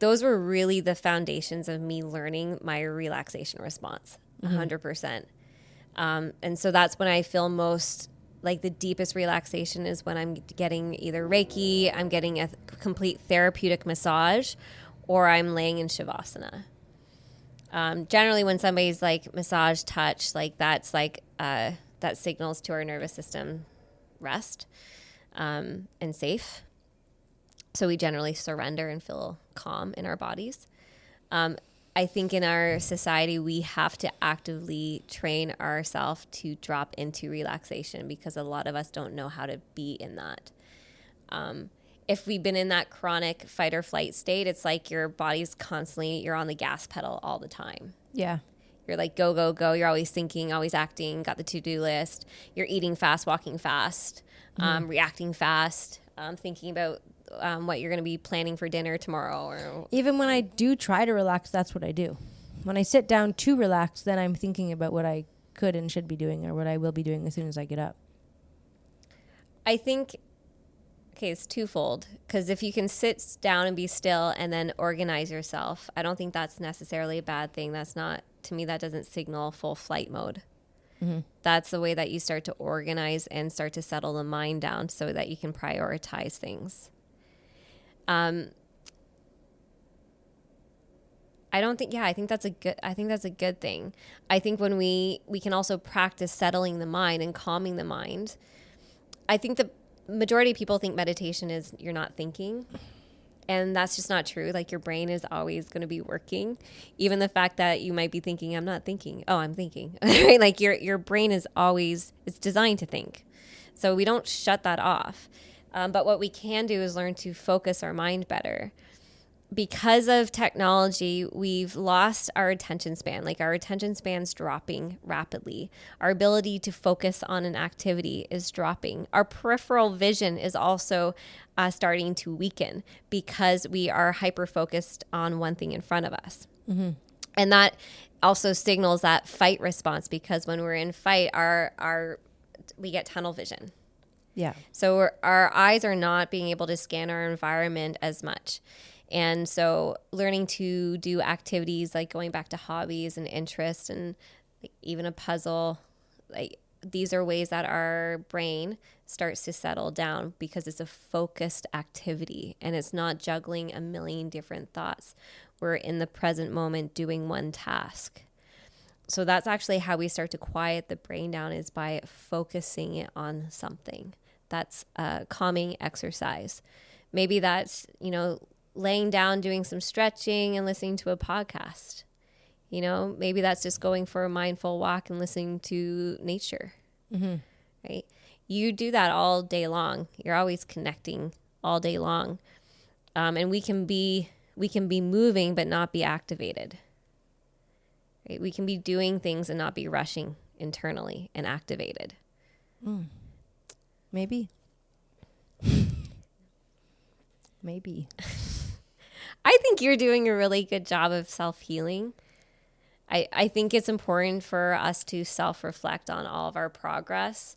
Those were really the foundations of me learning my relaxation response, 100%. And so that's when I feel most the deepest relaxation is when I'm getting either Reiki, I'm getting a complete therapeutic massage, or I'm laying in Shavasana. Generally when somebody's massage touch, that's that signals to our nervous system rest and safe. So we generally surrender and feel calm in our bodies. I think in our society, we have to actively train ourselves to drop into relaxation because a lot of us don't know how to be in that. If we've been in that chronic fight or flight state, it's like your body's constantly, you're on the gas pedal all the time. Yeah. You're like, go, go, go. You're always thinking, always acting, got the to-do list. You're eating fast, walking fast, reacting fast, thinking about what you're going to be planning for dinner tomorrow. Or even when I do try to relax, that's what I do. When I sit down to relax, then I'm thinking about what I could and should be doing or what I will be doing as soon as I get up. I think, okay, it's twofold. Because if you can sit down and be still and then organize yourself, I don't think that's necessarily a bad thing. That's not, to me, that doesn't signal full flight mode. Mm-hmm. That's the way that you start to organize and start to settle the mind down so that you can prioritize things. I think that's a good thing. I think when we can also practice settling the mind and calming the mind. I think the majority of people think meditation is you're not thinking, and that's just not true. Like your brain is always going to be working. Even the fact that you might be thinking, I'm not thinking. Oh, I'm thinking. Right? Like your brain is always, it's designed to think. So we don't shut that off. But what we can do is learn to focus our mind better. Because of technology, we've lost our attention span. Like our attention span's dropping rapidly. Our ability to focus on an activity is dropping. Our peripheral vision is also starting to weaken because we are hyper-focused on one thing in front of us. Mm-hmm. And that also signals that fight response because when we're in fight, we get tunnel vision. Yeah. So our eyes are not being able to scan our environment as much. And so learning to do activities like going back to hobbies and interests and like even a puzzle, like these are ways that our brain starts to settle down because it's a focused activity and it's not juggling a million different thoughts. We're in the present moment doing one task. So that's actually how we start to quiet the brain down is by focusing it on something. That's a calming exercise. Maybe that's, laying down, doing some stretching and listening to a podcast. Maybe that's just going for a mindful walk and listening to nature, right? You do that all day long. You're always connecting all day long. And we can be moving, but not be activated, right? We can be doing things and not be rushing internally and activated. Maybe. Maybe. I think you're doing a really good job of self-healing. I think it's important for us to self-reflect on all of our progress.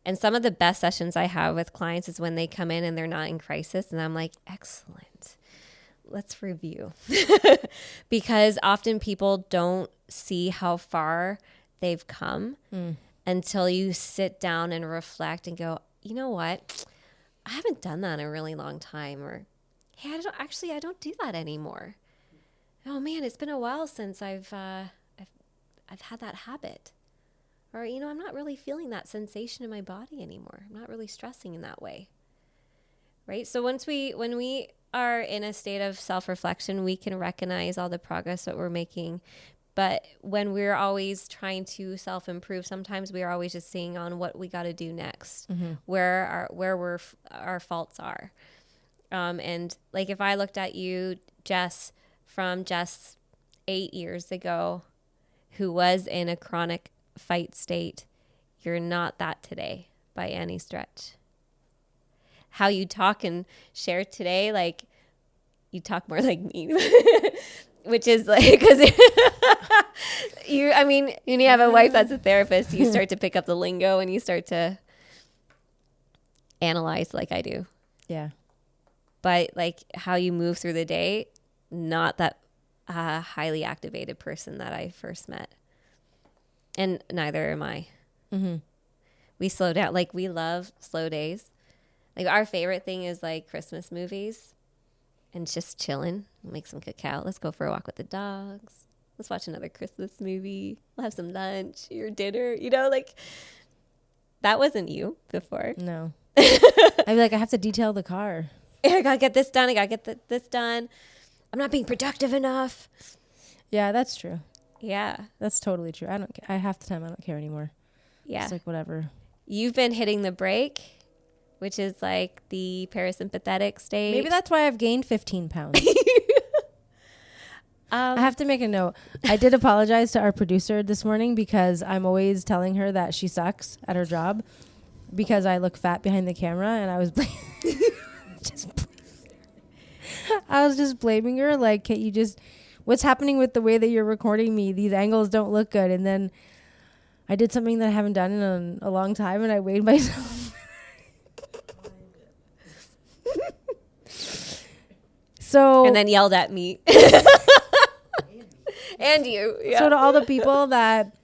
And some of the best sessions I have with clients is when they come in and they're not in crisis. And I'm like, excellent. Let's review. Because often people don't see how far they've come until you sit down and reflect and go, you know what? I haven't done that in a really long time. Or, hey, I don't do that anymore. Oh man, it's been a while since I've had that habit. Or, I'm not really feeling that sensation in my body anymore. I'm not really stressing in that way. Right? So when we are in a state of self-reflection, we can recognize all the progress that we're making. But when we're always trying to self-improve, sometimes we are always just seeing on what we got to do next, where our faults are. And like if I looked at you, Jess, from just 8 years ago, who was in a chronic fight state, you're not that today by any stretch. How you talk and share today, like you talk more like me. Which is like, because when you have a wife that's a therapist, you start to pick up the lingo and you start to analyze like I do. Yeah. But like how you move through the day, not that highly activated person that I first met. And neither am I. Mm-hmm. We slow down. Like we love slow days. Like our favorite thing is like Christmas movies. And just chilling, make some cacao. Let's go for a walk with the dogs. Let's watch another Christmas movie. We'll have some lunch or dinner, like That wasn't you before. No. I'd be like, I have to detail the car. I gotta get this done. I gotta get this done. I'm not being productive enough. Yeah, that's true. Yeah. That's totally true. Half the time I don't care anymore. Yeah. It's like whatever. You've been hitting the brake, which is like the parasympathetic state. Maybe that's why I've gained 15 pounds. I have to make a note. I did apologize to our producer this morning because I'm always telling her that she sucks at her job because I look fat behind the camera, and I was just blaming her. Like, can't you just, what's happening with the way that you're recording me? These angles don't look good. And then I did something that I haven't done in a long time, and I weighed myself. And then yelled at me. And you. Yeah. So to all the people that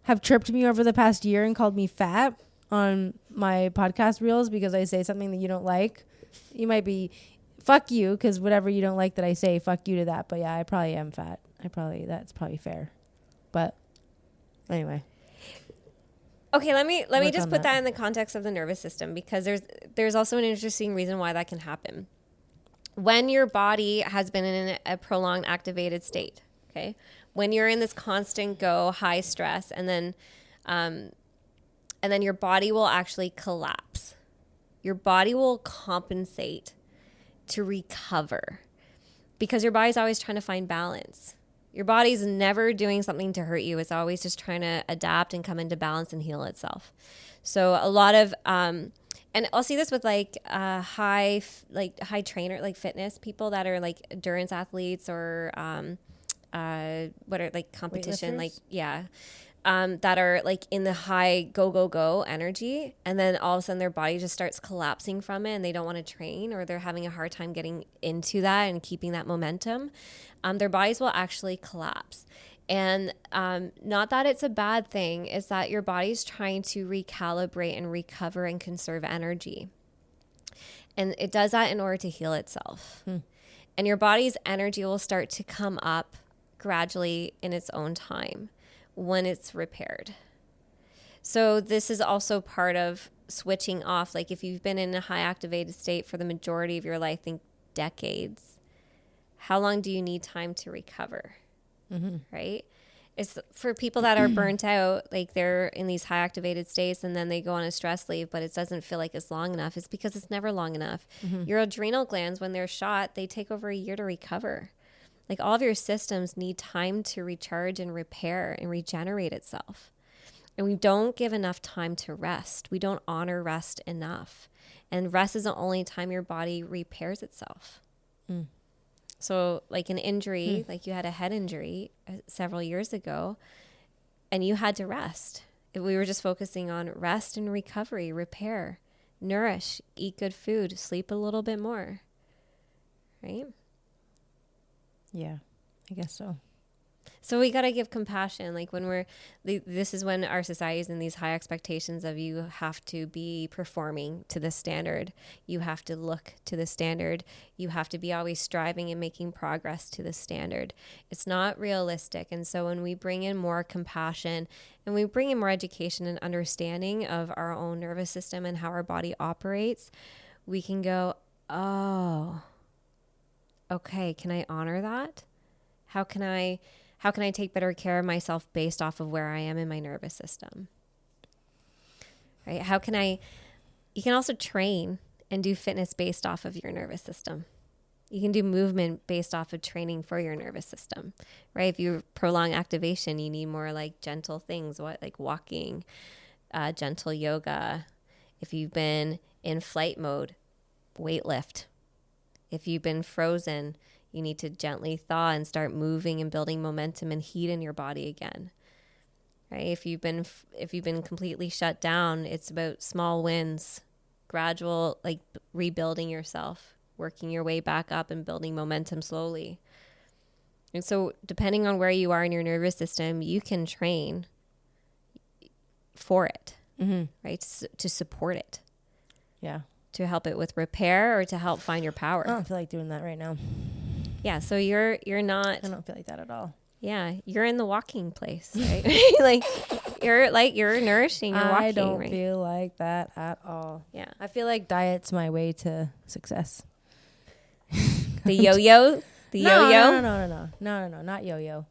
have tripped me over the past year and called me fat on my podcast reels because I say something that you don't like, you might be, fuck you, because whatever you don't like that I say, fuck you to that. But yeah, I probably am fat. That's probably fair. But anyway. Okay, let me just put that in the context of the nervous system, because there's also an interesting reason why that can happen. When your body has been in a prolonged activated state, okay? When you're in this constant go, high stress, and then your body will actually collapse. Your body will compensate to recover, because your body's always trying to find balance. Your body's never doing something to hurt you. It's always just trying to adapt and come into balance and heal itself. So a lot of, and I'll see this with like high trainer, like fitness people that are like endurance athletes or what are like competition, like, yeah. That are like in the high go energy, and then all of a sudden their body just starts collapsing from it and they don't want to train, or they're having a hard time getting into that and keeping that momentum. Their bodies will actually collapse. And not that it's a bad thing, it's that your body's trying to recalibrate and recover and conserve energy. And it does that in order to heal itself. And your body's energy will start to come up gradually in its own time when it's repaired. So this is also part of switching off. Like if you've been in a high activated state for the majority of your life, think decades, how long do you need time to recover? Right? It's for people that are burnt out, like they're in these high activated states and then they go on a stress leave, but it doesn't feel like it's long enough. It's because it's never long enough. Your adrenal glands, when they're shot, they take over a year to recover. Like all of your systems need time to recharge and repair and regenerate itself. And we don't give enough time to rest. We don't honor rest enough. And rest is the only time your body repairs itself. So like an injury, like you had a head injury several years ago, and you had to rest. We were just focusing on rest and recovery, repair, nourish, eat good food, sleep a little bit more, right? Yeah, I guess so. So we got to give compassion. Like when this is when our society is in these high expectations of you have to be performing to the standard. You have to look to the standard. You have to be always striving and making progress to the standard. It's not realistic. And so when we bring in more compassion and we bring in more education and understanding of our own nervous system and how our body operates, we can go, oh, okay, can I honor that? How can I take better care of myself based off of where I am in my nervous system? Right? You can also train and do fitness based off of your nervous system. You can do movement based off of training for your nervous system, right? If you prolong activation, you need more like gentle things, like walking, gentle yoga. If you've been in flight mode, weight lift. If you've been frozen, you need to gently thaw and start moving and building momentum and heat in your body again. Right? If you've been completely shut down, it's about small wins, gradual, like rebuilding yourself, working your way back up and building momentum slowly. And so depending on where you are in your nervous system, you can train for it, right? To support it. Yeah. To help it with repair or to help find your power. I don't feel like doing that right now. Yeah, so you're not. I don't feel like that at all. Yeah, you're in the walking place, right? Like you're nourishing, you're walking. I don't right? feel like that at all. Yeah. I feel like diet's my way to success. The yo-yo? The yo-yo? No, not yo-yo.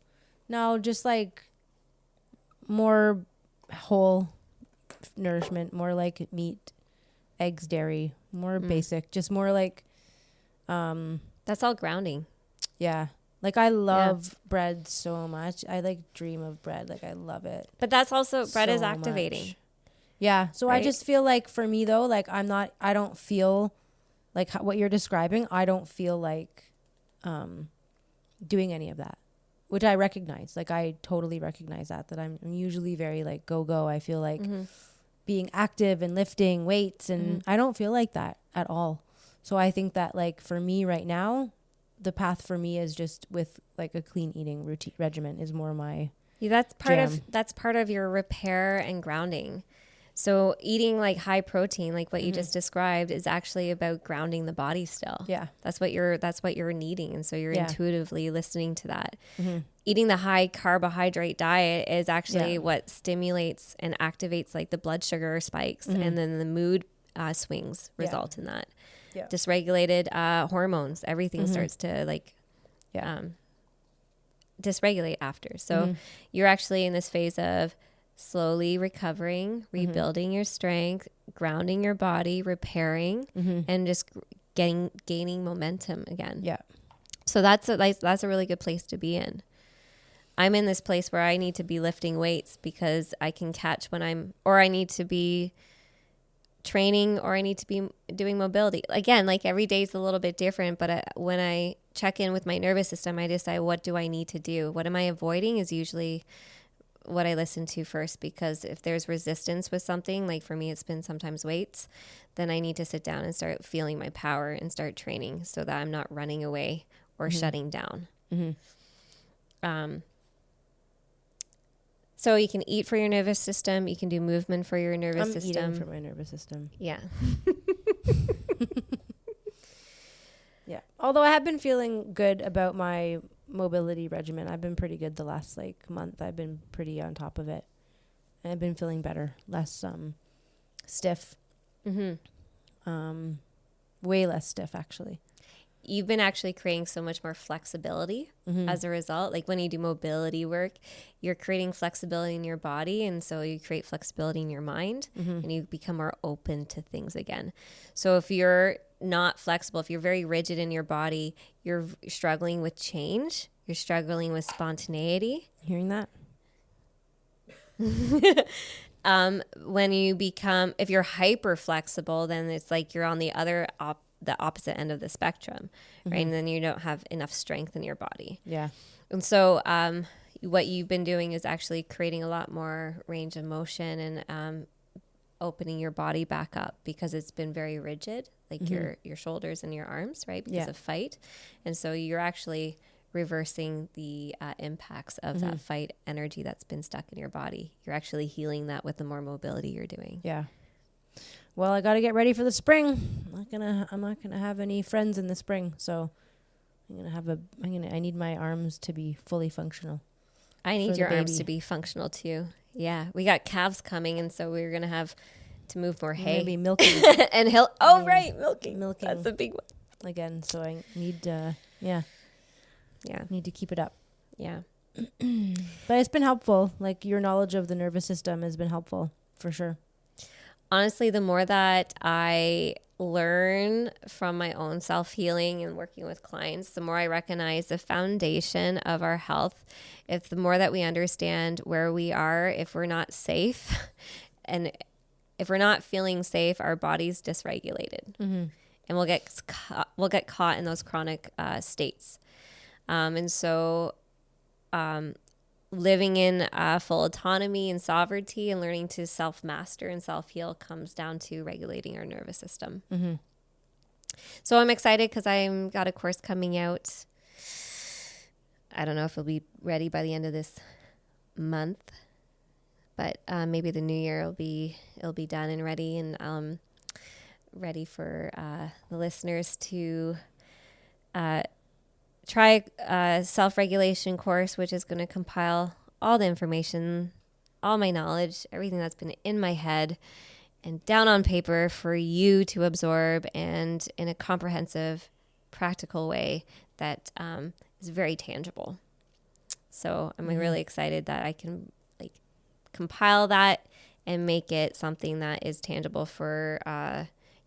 No, just like more whole nourishment, more like meat, eggs, dairy, more basic, just more like that's all grounding. Yeah. Like I love bread so much. I like dream of bread. Like I love it. But that's also bread is so activating. much. Yeah. So right? I just feel like for me though, like I don't feel like what you're describing. I don't feel like doing any of that, which I recognize. Like I totally recognize that I'm usually very like go. I feel like being active and lifting weights and I don't feel like that at all. So I think that like for me right now, the path for me is just with like a clean eating routine regimen is more my that's part of your repair and grounding. So eating like high protein, like what you just described, is actually about grounding the body still. Yeah. That's what you're needing. And so you're intuitively listening to that. Eating the high carbohydrate diet is actually what stimulates and activates like the blood sugar spikes and then the mood swings result in that. Yeah. Dysregulated hormones, everything starts to like dysregulate after. So you're actually in this phase of slowly recovering, rebuilding your strength, grounding your body, repairing, and just gaining momentum again. Yeah. So that's a really good place to be in. I'm in this place where I need to be lifting weights because I can catch when I need to be training or I need to be doing mobility. Again, like every day is a little bit different, but when I check in with my nervous system, I decide what do I need to do? What am I avoiding is usually what I listen to first, because if there's resistance with something, like for me, it's been sometimes weights, then I need to sit down and start feeling my power and start training so that I'm not running away or shutting down. So you can eat for your nervous system. You can do movement for your nervous system. I'm eating for my nervous system. Yeah. Yeah. Although I have been feeling good about my mobility regimen. I've been pretty good the last like month. I've been pretty on top of it. And I've been feeling better, less stiff. Way less stiff actually. You've been actually creating so much more flexibility as a result. Like when you do mobility work, you're creating flexibility in your body. And so you create flexibility in your mind and you become more open to things again. So if you're not flexible, if you're very rigid in your body, you're struggling with change. You're struggling with spontaneity. Hearing that? When you if you're hyper flexible, then it's like you're on the opposite end of the spectrum, right? And then you don't have enough strength in your body. Yeah. And so what you've been doing is actually creating a lot more range of motion and opening your body back up, because it's been very rigid, like your shoulders and your arms, right? Because of fight. And so you're actually reversing the impacts of that fight energy that's been stuck in your body. You're actually healing that with the more mobility you're doing. Yeah. Well, I got to get ready for the spring. I'm not gonna have any friends in the spring, so I need my arms to be fully functional. I need your arms to be functional too. Yeah, we got calves coming, and so we're gonna have to move more hay. Maybe milking and milking. That's a big one again. So I need need to keep it up. Yeah, but it's been helpful. Like your knowledge of the nervous system has been helpful for sure. Honestly, the more that I learn from my own self-healing and working with clients, the more I recognize the foundation of our health. If the more that we understand where we are, if we're not safe and if we're not feeling safe, our body's dysregulated and we'll get caught in those chronic states. And so living in full autonomy and sovereignty and learning to self-master and self-heal comes down to regulating our nervous system. So I'm excited because I've got a course coming out. I don't know if it'll be ready by the end of this month, but maybe the new year it'll be done and ready, and ready for the listeners to try a self-regulation course, which is going to compile all the information all my knowledge, everything that's been in my head and down on paper for you to absorb, and in a comprehensive, practical way that is very tangible. So I'm really excited that I can like compile that and make it something that is tangible for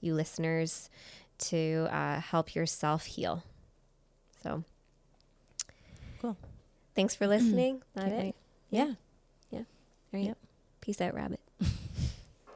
you listeners to help yourself heal. So cool. Thanks for listening. That Can't it? wait. Yeah. Yeah. All right. Yep. Peace out, rabbit.